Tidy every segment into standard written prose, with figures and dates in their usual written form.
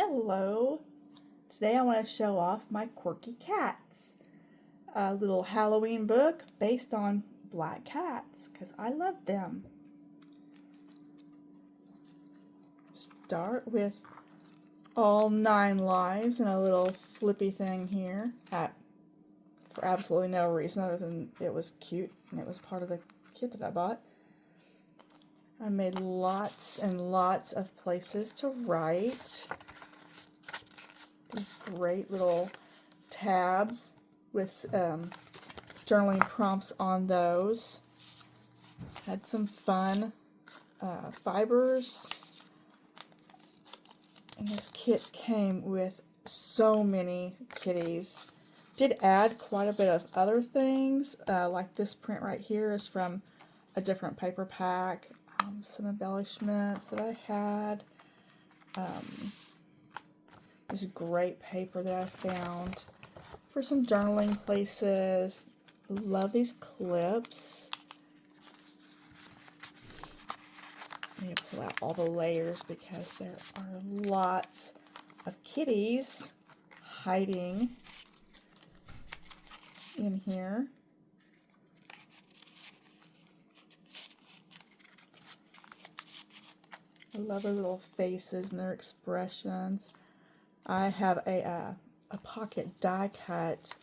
Hello! Today I want to show off my quirky cats. A little Halloween book based on black cats because I love them. Start with all 9 lives and a little flippy thing here for absolutely no reason other than it was cute and it was part of the kit that I bought. I made lots and lots of places to write. These great little tabs with journaling prompts on those. Had some fun fibers. And this kit came with so many kitties. Did add quite a bit of other things, like this print right here is from a different paper pack. Some embellishments that I had. This great paper that I found for some journaling places. Love these clips. I need to pull out all the layers because there are lots of kitties hiding in here. I love their little faces and their expressions. I have a pocket die cut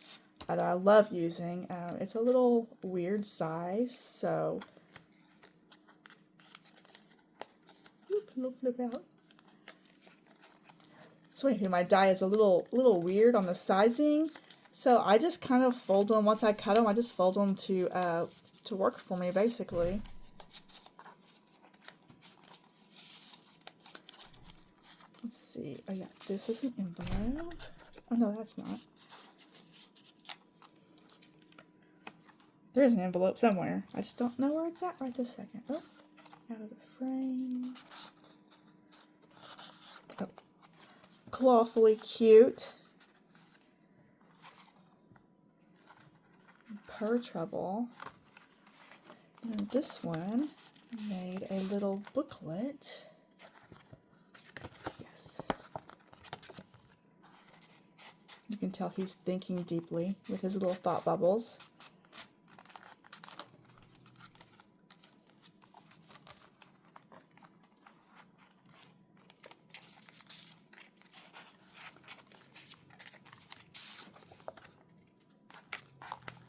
that I love using. It's a little weird size, so oops, a little flip out. So anyway, my die is a little weird on the sizing, so I just kind of fold them. Once I cut them, I just fold them to work for me, basically. Let's see. Oh yeah, this is an envelope. Oh no, that's not. There's an envelope somewhere. I just don't know where it's at right this second. Oh, out of the frame. Oh, clawfully cute. Purr Trouble. And this one made a little booklet. You can tell he's thinking deeply with his little thought bubbles.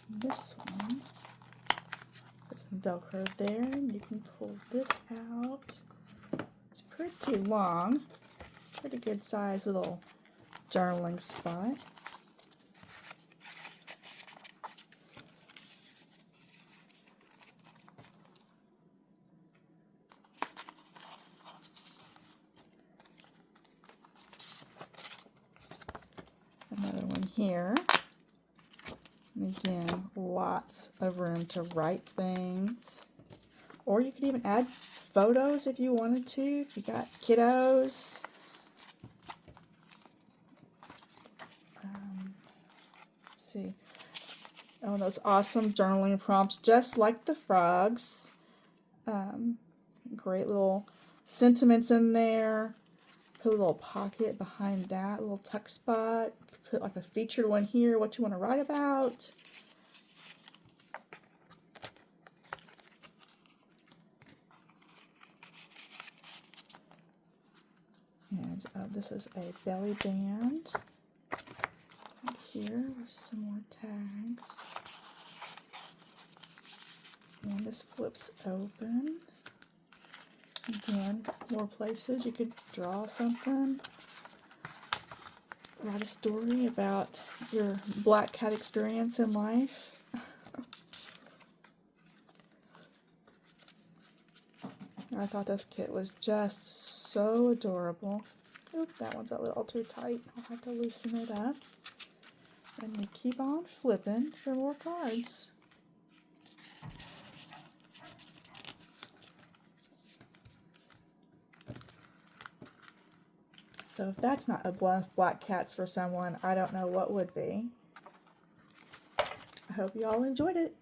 This one, there's some Velcro there, and you can pull this out. It's pretty long, pretty good size little journaling spot. Another one here. And again, lots of room to write things. Or you could even add photos if you wanted to, if you got kiddos. Let's see. Oh, those awesome journaling prompts, just like the frogs. Great little sentiments in there. Put a little pocket behind that, a little tuck spot. Put like a featured one here, what you want to write about. And this is a belly band. Right here with some more tags. And this flips open. Again, more places you could draw something. Write a story about your black cat experience in life. I thought this kit was just so adorable. Oop, that one's a little too tight. I'll have to loosen it up. And you keep on flipping for more cards. So if that's not a black cats for someone, I don't know what would be. I hope you all enjoyed it.